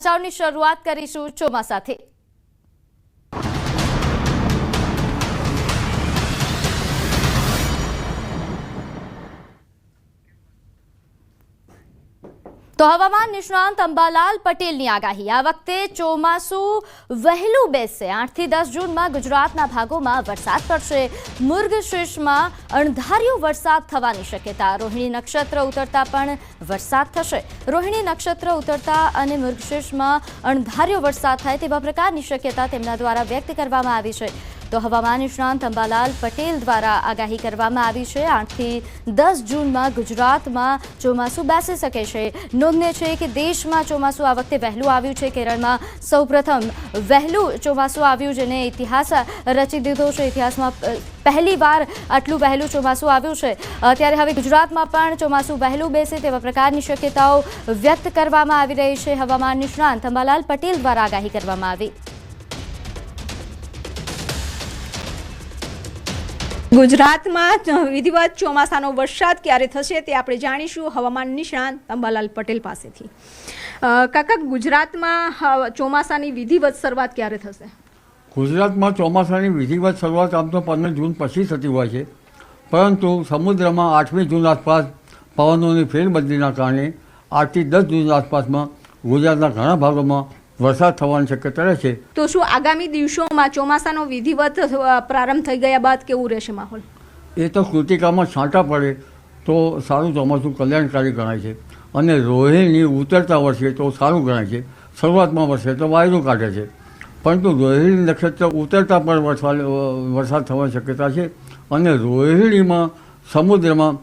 ની શરૂઆત કરીશું ચોમાસાથી। તો હવામાન નિષ્ણાંત અંબાલાલ પટેલની આગાહી। આ વખતે ચોમાસું વહેલું બેસશે। 8 થી 10 જૂનમાં ગુજરાતના ભાગોમાં વરસાદ પડશે। મૃગશીર્ષમાં અણધાર્યો વરસાદ થવાની શક્યતા। રોહિણી નક્ષત્ર ઉતરતા પણ વરસાદ થશે। રોહિણી નક્ષત્ર ઉતરતા અને મૃગશીર્ષમાં અણધાર્યો વરસાદ થાય તેવા પ્રકારની શક્યતા તેમના દ્વારા વ્યક્ત કરવામાં આવી છે। તો હવામાન નિષ્ણાંત અંબાલાલ પટેલ દ્વારા આગાહી કરવામાં આવી છે। 8 થી 10 જૂનમાં ગુજરાતમાં ચોમાસું બેસી શકે છે। નોંધનીય છે કે દેશમાં ચોમાસું આ વખતે વહેલું આવ્યું છે। કેરળમાં સૌપ્રથમ વહેલું ચોમાસું આવ્યું, જેને ઇતિહાસ રચી દીધો છે। ઇતિહાસમાં પહેલીવાર આટલું વહેલું ચોમાસું આવ્યું છે। ત્યારે હવે ગુજરાતમાં પણ ચોમાસું વહેલું બેસે તેવા પ્રકારની શક્યતાઓ વ્યક્ત કરવામાં આવી રહી છે। હવામાન નિષ્ણાંત અંબાલાલ પટેલ દ્વારા આગાહી કરવામાં આવી। ગુજરાતમાં વિધિવત ચોમાસાનો વરસાદ ક્યારે થશે તે આપણે જાણીશું હવામાન નિષ્ણાંત અંબાલાલ પટેલ પાસેથી। કાકા, ગુજરાતમાં ચોમાસાની વિધિવત શરૂઆત ક્યારે થશે? ગુજરાતમાં ચોમાસાની વિધિવત શરૂઆત આમ તો 15 જૂન પછી થતી હોય છે, પરંતુ સમુદ્રમાં 8મી જૂન આસપાસ પવનોની ફેરબદલીના કારણે 8 થી 10 જૂન આસપાસમાં ગુજરાતના ઘણા ભાગોમાં વરસાદ થવાની શક્યતા રહે છે। તો શું આગામી દિવસોમાં ચોમાસાનો વિધિવત પ્રારંભ થઈ ગયા બાદ કેવું રહેશે માહોલ? એ તો કૃતિકામાં છાંટા પડે તો સારું ચોમાસું કલ્યાણકારી ગણાય છે, અને રોહિણી ઉતરતા વર્ષે તો સારું ગણાય છે। શરૂઆતમાં વર્ષે તો વાયરું કાઢે છે, પરંતુ રોહિણી નક્ષત્ર ઉતરતા પણ વરસાદ થવાની શક્યતા છે, અને રોહિણીમાં સમુદ્રમાં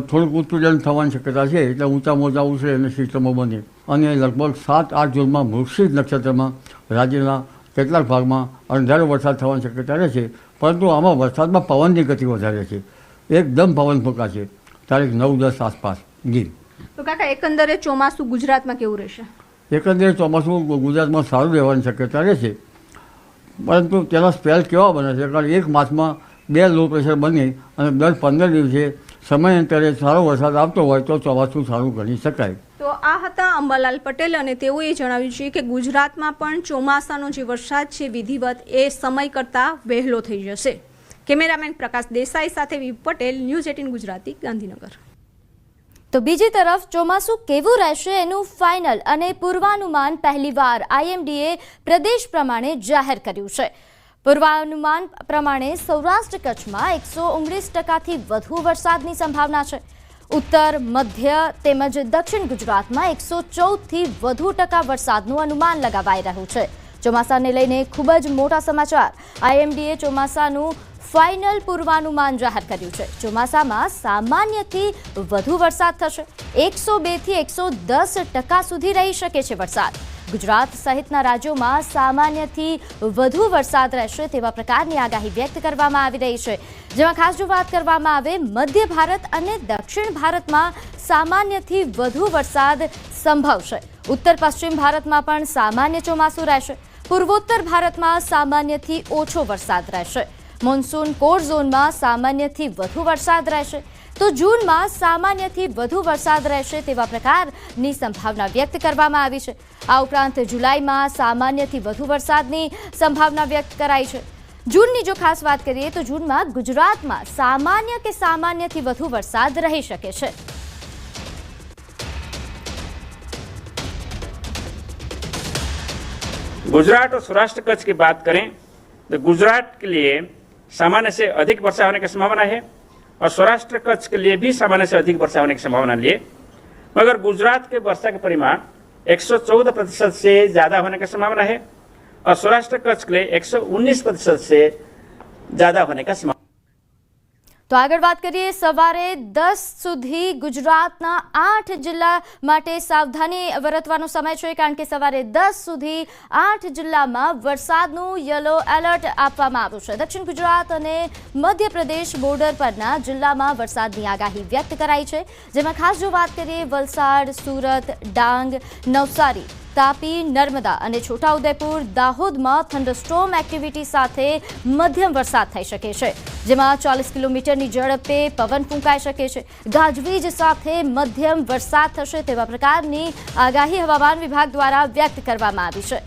થોડુંક ઉત્પીડન થવાની શક્યતા છે, એટલે ઊંચા મોજા ઉછળે અને સિસ્ટમો બને, અને લગભગ 7-8 જૂનમાં મૃગશીર્ષ નક્ષત્રમાં રાજ્યના કેટલાક ભાગમાં અણધાર્યો વરસાદ થવાની શક્યતા રહે છે। પરંતુ આમાં વરસાદમાં પવનની ગતિ વધારે છે, એકદમ પવન ફૂંકાશે તારીખ 9-10 આસપાસ ગીર। તો કાકા, એકંદરે ચોમાસું ગુજરાતમાં કેવું રહેશે? એકંદરે ચોમાસું ગુજરાતમાં સારું રહેવાની શક્યતા રહે છે, પરંતુ તેના સ્પેલ કેવા બને છે? કારણ એક માસમાં 2 લો પ્રેશર બને અને દર 15 દિવસે સમયાંતરે સારો વરસાદ આવતો હોય તો ચોમાસું સારું ગણી શકાય। તો આ હતા અંબાલાલ પટેલ, અને તેઓએ જણાવ્યું છે કે ગુજરાતમાં પણ ચોમાસાનો જે વરસાદ છે વિધિવત એ સમય કરતાં વહેલો થઈ જશે। કેમેરામેન પ્રકાશ દેસાઈ સાથે વી પટેલ, ન્યૂઝ 18 ગુજરાતી, ગાંધીનગર। તો બીજી તરફ ચોમાસું કેવું રહેશે એનું ફાઇનલ અને પૂર્વાનુમાન પહેલીવાર IMDએ પ્રદેશ પ્રમાણે જાહેર કર્યું છે। પૂર્વાનુમાન પ્રમાણે સૌરાષ્ટ્ર કચ્છમાં 119%થી વધુ વરસાદની સંભાવના છે। ઉત્તર, મધ્ય તેમજ દક્ષિણ ગુજરાતમાં 114થી વધુ ટકા વરસાદનું અનુમાન લગાવાઈ રહ્યું છે। ચોમાસાને લઈને ખૂબ જ મોટા સમાચાર। IMDએ ચોમાસાનું ફાઇનલ પૂર્વાનુમાન જાહેર કર્યું છે। ચોમાસામાં સામાન્યથી વધુ વરસાદ થશે। 102થી 110% સુધી રહી શકે છે વરસાદ। ગુજરાત સહિતના રાજ્યોમાં સામાન્યથી વધુ વરસાદ રહેશે તેવા પ્રકારની આગાહી વ્યક્ત કરવામાં આવી રહી છે, જેમાં ખાસ જો વાત કરવામાં આવે મધ્ય ભારત અને દક્ષિણ ભારતમાં સામાન્યથી વધુ વરસાદ સંભવ છે। ઉત્તર પશ્ચિમ ભારતમાં પણ સામાન્ય ચોમાસું રહેશે। પૂર્વોત્તર ભારતમાં સામાન્યથી ઓછો વરસાદ રહેશે। મોન્સૂન કોર ઝોનમાં સામાન્યથી વધુ વરસાદ રહેશે। તો જૂનમાં સામાન્યથી વધુ વરસાદ રહેશે તેવા પ્રકારની સંભાવના વ્યક્ત કરવામાં આવી છે। આ ઉપરાંત જુલાઈમાં સામાન્યથી વધુ વરસાદની સંભાવના વ્યક્ત કરાઈ છે। જૂનની જો ખાસ વાત કરીએ તો જૂનમાં ગુજરાતમાં સામાન્ય કે સામાન્યથી વધુ વરસાદ રહી શકે છે। गुजरात और सौराष्ट्र कच्छ की बात करें तो गुजरात के लिए सामान्य से अधिक वर्षा होने की संभावना है, और सौराष्ट्र कच्छ के लिए भी सामान्य से अधिक वर्षा होने की संभावना है। मगर गुजरात के वर्षा के परिमाण 114% से ज़्यादा होने की संभावना है, और सौराष्ट्र कच्छ के लिए 119% से ज़्यादा होने का संभावना। તો આગળ વાત કરીએ, સવારે 10 સુધી ગુજરાતના 8 જિલ્લા માટે સાવધાની વર્તવાનો સમય છે, કારણ કે સવારે 10 સુધી 8 જિલ્લામાં વરસાદનું યલો એલર્ટ આપવામાં આવ્યું છે। દક્ષિણ ગુજરાત અને મધ્યપ્રદેશ બોર્ડર પરના જિલ્લામાં વરસાદની આગાહી વ્યક્ત કરાઈ છે, જેમાં ખાસ જો વાત કરીએ વલસાડ, સુરત, ડાંગ, નવસારી, તાપી, નર્મદા અને છોટાઉદેપુર, દાહોદમાં થંડરસ્ટોર્મ એક્ટિવિટી સાથે મધ્યમ વરસાદ થઈ શકે છે, જેમાં 40 કિલોમીટરની ઝડપે પવન ફૂંકાઈ શકે છે. ગાજવીજ સાથે મધ્યમ વરસાદ થશે તેવા પ્રકારની આગાહી હવામાન વિભાગ દ્વારા વ્યક્ત કરવામાં આવી છે.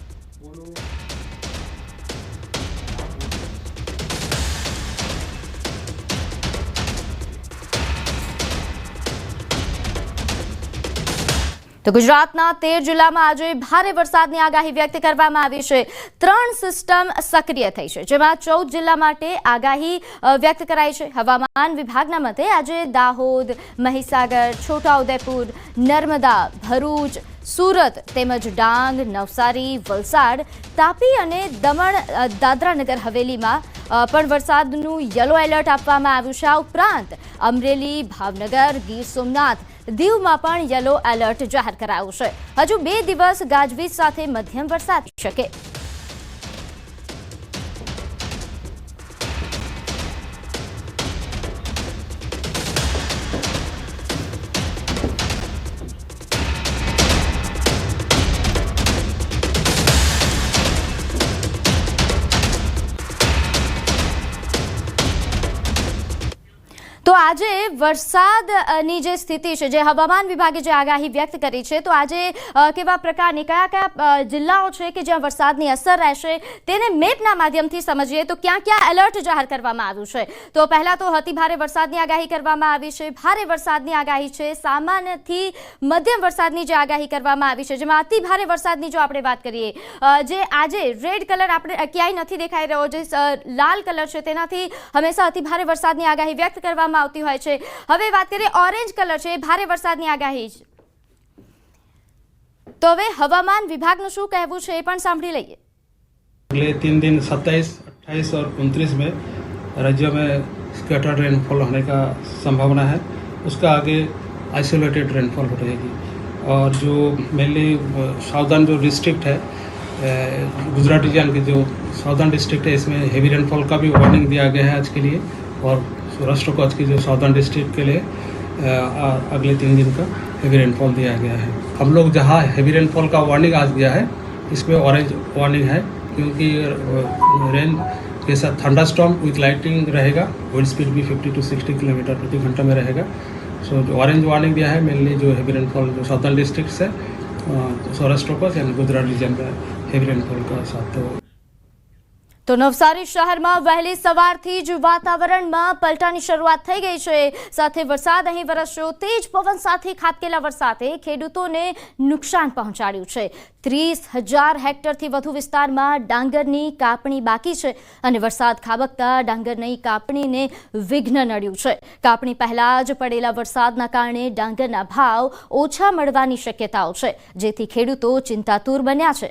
તો ગુજરાતના 13 જિલ્લામાં આજે ભારે વરસાદની આગાહી વ્યક્ત કરવામાં આવી છે. 3 સિસ્ટમ સક્રિય થઈ છે, જેમાં 14 જિલ્લા માટે આગાહી વ્યક્ત કરાઈ છે. હવામાન વિભાગના મતે આજે દાહોદ, મહીસાગર, છોટાઉદેપુર, નર્મદા, ભરૂચ, સુરત તેમજ ડાંગ, નવસારી, વલસાડ, તાપી અને દમણ, દાદરા નગર હવેલીમાં પણ વરસાદનું યલો એલર્ટ આપવામાં આવ્યું છે. આ ઉપરાંત અમરેલી, ભાવનગર, ગીર સોમનાથ, દીવમાં પણ યલો એલર્ટ જાહેર કરાયું છે. હજુ 2 દિવસ ગાજવીજ સાથે મધ્યમ વરસાદ થઈ શકે. તો આજે વરસાદની જે સ્થિતિ છે, જે હવામાન વિભાગે જે આગાહી વ્યક્ત કરી છે, તો આજે કેવા પ્રકારની કયા જિલ્લાઓ છે કે જ્યાં વરસાદની અસર રહેશે તેને મેપના માધ્યમથી સમજીએ તો ક્યાં ક્યાં એલર્ટ જાહેર કરવામાં આવ્યું છે. તો પહેલા તો અતિ ભારે વરસાદની આગાહી કરવામાં આવી છે. ભારે વરસાદની આગાહી છે, સામાન્યથી મધ્યમ વરસાદની જે આગાહી કરવામાં આવી છે, જેમાં અતિ ભારે વરસાદની જો આપણે વાત કરીએ, જે આજે રેડ કલર આપણે ક્યાંય નથી દેખાઈ રહ્યો, જે લાલ કલર છે તેનાથી હંમેશા અતિ ભારે વરસાદની આગાહી વ્યક્ત કરવામાં આવતી હોય છે. હવે વાત કરીએ ઓરેન્જ કલર છે ભારે વરસાદની આગાહી. તો હવે હવામાન વિભાગનું શું કહેવું છે એ પણ સાંભળી લઈએ. अगले 3 दिन 27, 28 और 29 में राज्य में स्कैटर्ड रेनफॉल होने का संभावना है. उसका आगे आइसोलेटेड रेनफॉल हो रहेगी और जो मेनली साउदर्न जो डिस्ट्रिक्ट है, गुजरात रीजन के जो साउदर्न डिस्ट्रिक्ट है, इसमें हेवी रेनफॉल का भी वार्निंग दिया गया है आज के लिए. और सौराष्ट्र कच्छ की जो साउदर्न डिस्ट्रिक्ट के लिए अगले 3 दिन का हेवी रेनफॉल दिया गया है. हम लोग जहाँ हेवी रेनफॉल का वार्निंग आज दिया है, इसमें ऑरेंज वार्निंग है, क्योंकि रेन के साथ थंडरस्टॉर्म विथ लाइटनिंग रहेगा. विंड स्पीड भी 50 to 60 किलोमीटर प्रति घंटा में रहेगा. सो जो ऑरेंज वार्निंग दिया है मेनली जो हेवी रेनफॉल जो साउदर्न डिस्ट्रिक्ट है, सौराष्ट्र कच्छ एंड गुजरात रीजन में हेवी रेनफॉल का साथ. તો નવસારી શહેરમાં વહેલી સવારથી જ વાતાવરણમાં પલટાની શરૂઆત થઈ ગઈ છે. સાથે વરસાદ અહીં વરસ્યો. તેજ પવન સાથે ખાબકેલા વરસાદે ખેડૂતોને નુકસાન પહોંચાડ્યું છે. 30,000 હેક્ટરથી વધુ વિસ્તારમાં ડાંગરની કાપણી બાકી છે અને વરસાદ ખાબકતા ડાંગરની કાપણીને વિઘ્ન નડ્યું છે. કાપણી પહેલા જ પડેલા વરસાદના કારણે ડાંગરના ભાવ ઓછા મળવાની શક્યતાઓ છે, જેથી ખેડૂતો ચિંતાતુર બન્યા છે.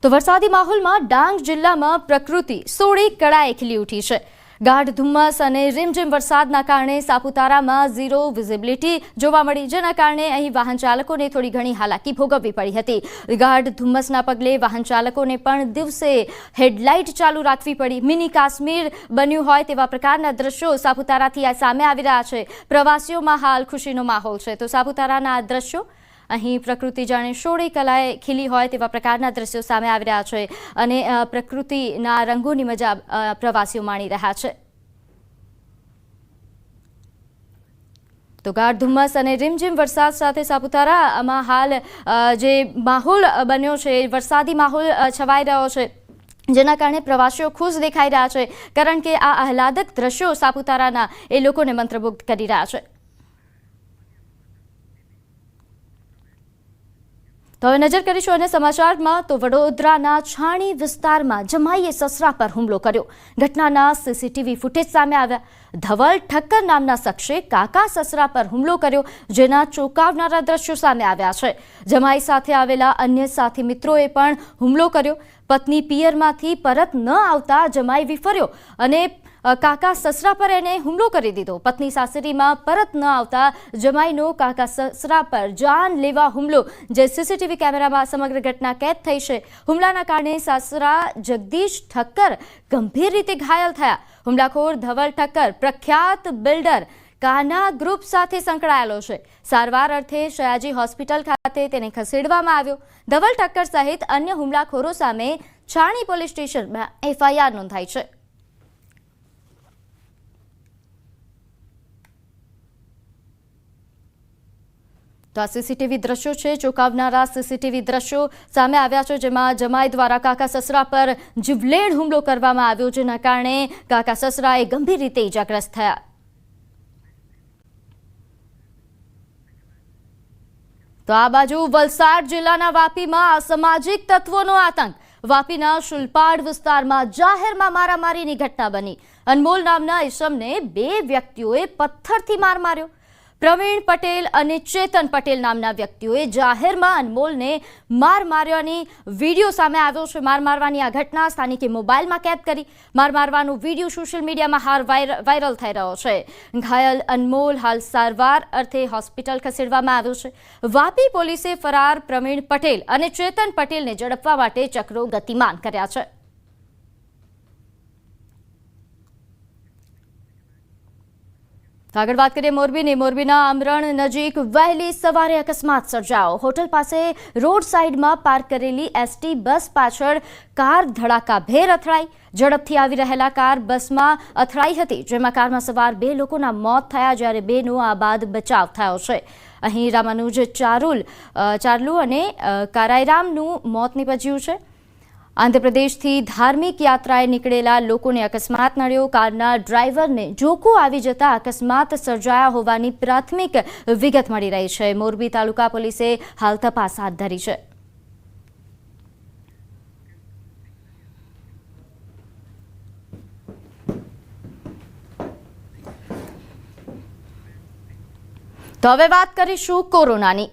તો વરસાદી માહોલમાં ડાંગ જિલ્લામાં પ્રકૃતિ સોળે કળાએ ખીલી ઉઠી છે. ગાઢ ધુમ્મસ અને રીમઝીમ વરસાદના કારણે સાપુતારામાં ઝીરો વિઝિબિલિટી જોવા મળી, જેના કારણે અહીં વાહન ચાલકોને થોડી ઘણી હાલાકી ભોગવવી પડી હતી. ગાઢ ધુમ્મસના પગલે વાહન ચાલકોને પણ દિવસે હેડલાઇટ ચાલુ રાખવી પડી. મિની કાશ્મીર બન્યું હોય તેવા પ્રકારના દ્રશ્યો સાપુતારાથી સામે આવી રહ્યા છે. પ્રવાસીઓમાં હાલ ખુશીનો માહોલ છે. તો સાપુતારાના આ દ્રશ્યો, અહીં પ્રકૃતિ જાણે સોળે કલાએ ખીલી હોય તેવા પ્રકારના દ્રશ્યો સામે આવી રહ્યા છે અને પ્રકૃતિના રંગોની મજા પ્રવાસીઓ માણી રહ્યા છે. તો ગાઢ ધુમ્મસ અને રીમઝીમ વરસાદ સાથે સાપુતારામાં હાલ જે માહોલ બન્યો છે, વરસાદી માહોલ છવાઈ રહ્યો છે, જેના કારણે પ્રવાસીઓ ખુશ દેખાઈ રહ્યા છે, કારણ કે આ આહલાદક દ્રશ્યો સાપુતારાના એ લોકોને મંત્રમુગ્ધ કરી રહ્યા છે. તો હવે નજર કરીશું અને સમાચારમાં. તો વડોદરાના છાણી વિસ્તારમાં જમાઈએ સસરા પર હુમલો કર્યો. ઘટનાના સીસીટીવી ફૂટેજ સામે આવ્યા. ધવલ ઠક્કર નામના શખ્સે કાકા સસરા પર હુમલો કર્યો, જેના ચોંકાવનારા દ્રશ્યો સામે આવ્યા છે. જમાઈ સાથે આવેલા અન્ય સાથી મિત્રોએ પણ હુમલો કર્યો. પત્ની પિયરમાંથી પરત ન આવતા જમાઈ વિફર્યો અને કાકા સસરા પર એને હુમલો કરી દીધો. પત્ની સાસરીમાં પરત ન આવતા જમાઈનો કાકા સસરા પર જાન લેવા હુમલો, જે સીસીટીવી કેમેરામાં સમગ્ર ઘટના કેદ થઈ છે. હુમલાના કારણે સાસરા જગદીશ ઠક્કર ગંભીર રીતે ઘાયલ થયા. હુમલાખોર ધવલ ઠક્કર પ્રખ્યાત બિલ્ડર કાના ગ્રુપ સાથે સંકળાયેલો છે. સારવાર અર્થે સયાજી હોસ્પિટલ ખાતે તેને ખસેડવામાં આવ્યો. ધવલ ઠક્કર સહિત અન્ય હુમલાખોરો સામે છાણી પોલીસ સ્ટેશનમાં FIR નોંધાઈ છે. તો આ સીસીટીવી દ્રશ્યો છે. ચોંકાવનારા સીસીટીવી દ્રશ્યો સામે આવ્યા છે, જેમાં જમાઈ દ્વારા કાકા સસરા પર જીવલેણ હુમલો કરવામાં આવ્યો, જેના કારણે કાકા સસરાએ ગંભીર રીતે ઇજાગ્રસ્ત થયા. તો આ બાજુ વલસાડ જિલ્લાના વાપીમાં અસામાજિક તત્વોનો આતંક. વાપીના શુલપાડ વિસ્તારમાં જાહેરમાં મારામારીની ઘટના બની. અનમોલ નામના ઈસમને 2 વ્યક્તિઓએ પથ્થરથી માર માર્યો. પ્રવીણ પટેલ અને ચેતન પટેલ નામના વ્યક્તિઓએ જાહેરમાં અનમોલને માર માર્યાની વિડીયો સામે આવ્યો છે. માર મારવાની આ ઘટના સ્થાનિકે મોબાઈલમાં કેદ કરી. માર મારવાનો વિડીયો સોશિયલ મીડિયામાં હાલ વાયરલ થઈ રહ્યો છે. ઘાયલ અનમોલ હાલ સારવાર અર્થે હોસ્પિટલ ખસેડવામાં આવ્યો છે. વાપી પોલીસે ફરાર પ્રવીણ પટેલ અને ચેતન પટેલને ઝડપવા માટે ચક્રો ગતિમાન કર્યા છે. આગળ વાત કરીએ મોરબીની. મોરબીના અમરણ નજીક વહેલી સવારે અકસ્માત સર્જાયો. હોટલ પાસે રોડ સાઈડમાં પાર્ક કરેલી ST બસ પાછળ કાર ધડાકાભેર અથડાઈ. ઝડપથી આવી રહેલા કાર બસમાં અથડાઈ હતી, જેમાં કારમાં સવાર 2 લોકોના મોત થયા, જ્યારે 2નો આબાદ બચાવ થયો છે. અહીં રામાનુજ ચારલુ અને કારાયરામનું મોત નીપજ્યું છે. આંધ્રપ્રદેશથી ધાર્મિક યાત્રાએ નીકળેલા લોકોને અકસ્માત નડ્યો. કારના ડ્રાઈવરને જોખું આવી જતા અકસ્માત સર્જાયા હોવાની પ્રાથમિક વિગત મળી રહી છે. મોરબી તાલુકા પોલીસે હાલ તપાસ હાથ ધરી છે. તો હવે વાત કરીશું કોરોનાની.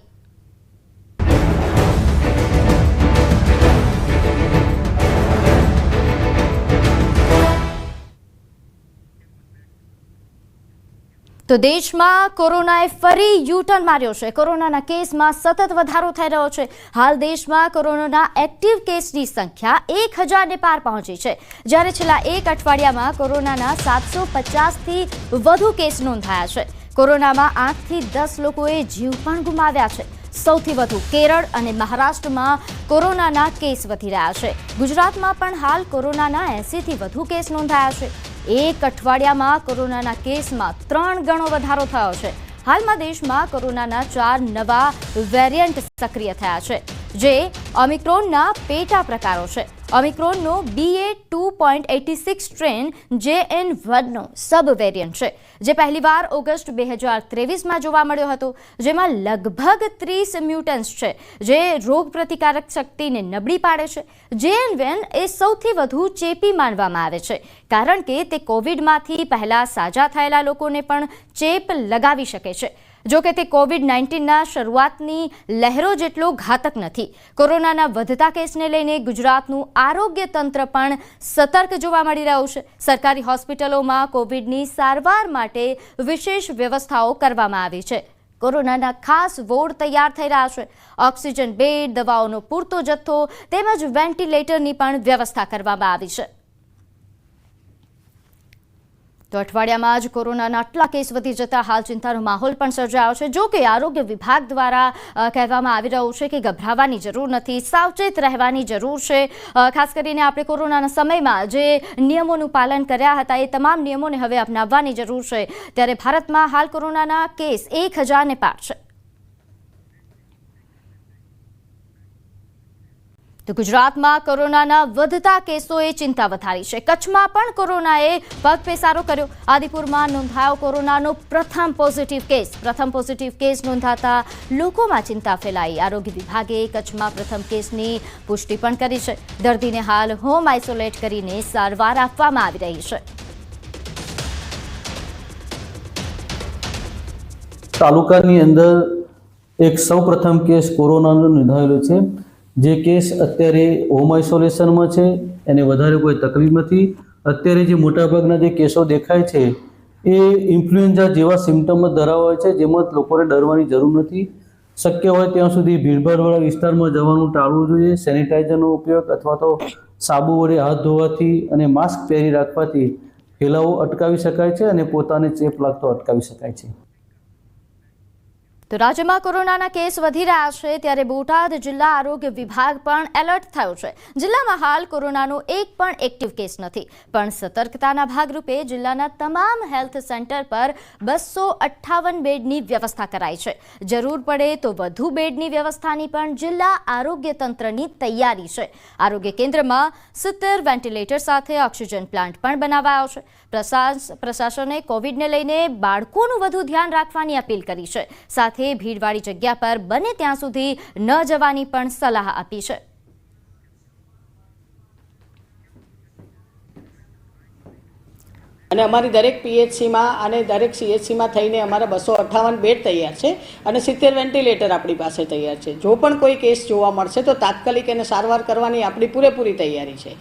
તો દેશમાં કોરોનાએ ફરી યુટર્ન માર્યો છે. કોરોનાના કેસમાં સતત વધારો થઈ રહ્યો છે. હાલ દેશમાં કોરોનાના એક્ટિવ કેસની સંખ્યા 1000ને પાર પહોંચી છે, જ્યારે છેલ્લા 1 અઠવાડિયામાં કોરોનાના 750થી વધુ કેસ નોંધાયા છે. કોરોનામાં 8થી 10 લોકોએ જીવ પણ ગુમાવ્યા છે. સૌથી વધુ કેરળ અને મહારાષ્ટ્રમાં કોરોનાના કેસ વધી રહ્યા છે. ગુજરાતમાં પણ હાલ કોરોનાના 80થી વધુ કેસ નોંધાયા છે. 1 અઠવાડિયામાં કોરોનાના કેસમાં 3 ગણો વધારો થયો છે. હાલમાં દેશમાં કોરોનાના 4 નવા વેરિયન્ટ સક્રિય થયા છે, જે ઓમિક્રોનના પેટા પ્રકારો છે. ઓમિક્રોનનો BA.2.86 સ્ટ્રેન JN1નો સબ વેરિયન્ટ છે, જે પહેલીવાર ઓગસ્ટ 2023માં જોવા મળ્યો હતો, જેમાં લગભગ 30 મ્યુટન્ટ્સ છે, જે રોગ પ્રતિકારક શક્તિને નબળી પાડે છે. JN1 એ સૌથી વધુ ચેપી માનવામાં આવે છે, કારણ કે તે કોવિડમાંથી પહેલા સાજા થયેલા લોકોને પણ ચેપ લગાવી શકે છે. જો કે તે કોવિડ-19ના શરૂઆતની લહેરો જેટલો ઘાતક નથી. કોરોનાના વધતા કેસને લઈને ગુજરાતનું આરોગ્ય તંત્ર પણ સતર્ક જોવા મળી રહ્યું છે. સરકારી હોસ્પિટલોમાં કોવિડની સારવાર માટે વિશેષ વ્યવસ્થાઓ કરવામાં આવી છે. કોરોનાના ખાસ વોર્ડ તૈયાર થઈ રહ્યા છે. ઓક્સિજન બેડ, દવાઓનો પૂરતો જથ્થો તેમજ વેન્ટિલેટરની પણ વ્યવસ્થા કરવામાં આવી છે. તો અઠવાડિયામાં જ કોરોનાના આટલા કેસ વધી જતા હાલ ચિંતાનો માહોલ પણ સર્જાયો છે. જો કે આરોગ્ય વિભાગ દ્વારા કહેવામાં આવી રહ્યું છે કે ગભરાવાની જરૂર નથી, સાવચેત રહેવાની જરૂર છે. ખાસ કરીને આપણે કોરોનાના સમયમાં જે નિયમોનું પાલન કર્યા હતા એ તમામ નિયમોને હવે અપનાવવાની જરૂર છે. ત્યારે ભારતમાં હાલ કોરોનાના કેસ 1000ને પાર છે. તો ગુજરાતમાં કોરોનાના વધતા કેસોએ ચિંતા વધારી છે. કચ્છમાં પણ કોરોનાએ પગપેસારો કર્યો. આદિપુરમાં નોંધાયો કોરોનાનો પ્રથમ પોઝિટિવ કેસ નોંધાતા લોકોમાં ચિંતા ફેલાઈ. આરોગ્ય વિભાગે કચ્છમાં પ્રથમ કેસની પુષ્ટિ પણ કરી છે. દર્દીને હાલ હોમ આઇસોલેટ કરીને સારવાર આપવામાં આવી રહી છે. તાલુકાની અંદર એક સૌપ્રથમ કેસ કોરોનાનો નોંધાયેલો છે. જે કેસ અત્યારે હોમ આઇસોલેશનમાં છે, એને વધારે કોઈ તકલીફ નથી. અત્યારે જે મોટાભાગના જે કેસો દેખાય છે એ ઇન્ફ્લુએન્ઝા જેવા સિમ્ટમ ધરાવે છે, જેમાં લોકોને ડરવાની જરૂર નથી. શક્ય હોય ત્યાં સુધી ભીડભાડવાળા વિસ્તારમાં જવાનું ટાળવું જોઈએ. સેનિટાઈઝરનો ઉપયોગ અથવા તો સાબુ વડે હાથ ધોવાથી અને માસ્ક પહેરી રાખવાથી ફેલાવો અટકાવી શકાય છે અને પોતાને ચેપ લાગતો અટકાવી શકાય છે. તો રાજ્યમાં કોરોનાના કેસ વધી રહ્યા છે ત્યારે બોટાદ જિલ્લા આરોગ્ય વિભાગ પણ એલર્ટ થયો છે. જિલ્લામાં હાલ કોરોનાનો એક પણ એક્ટિવ કેસ નથી, પણ સતર્કતાના ભાગરૂપે જિલ્લાના તમામ હેલ્થ સેન્ટર પર 258 બેડની વ્યવસ્થા કરાઈ છે. જરૂર પડે તો વધુ બેડની વ્યવસ્થાની પણ જિલ્લા આરોગ્ય તંત્રની તૈયારી છે. આરોગ્ય કેન્દ્રમાં 70 વેન્ટિલેટર સાથે ઓક્સિજન પ્લાન્ટ પણ બનાવાયો છે. પ્રશાસને કોવિડને લઈને બાળકોનું વધુ ધ્યાન રાખવાની અપીલ કરી છે. સાથે ભીડવાળી જગ્યા પર બને ત્યાં સુધી ન જવાની પણ સલાહ આપી છે. અને અમારી દરેક પીએચસીમાં અને દરેક સીએચસીમાં થઈને અમારા 258 બેડ તૈયાર છે અને 70 વેન્ટિલેટર આપણી પાસે તૈયાર છે. જો પણ કોઈ કેસ જોવા મળશે તો તાત્કાલિક એને સારવાર કરવાની આપણી પૂરેપૂરી તૈયારી છે.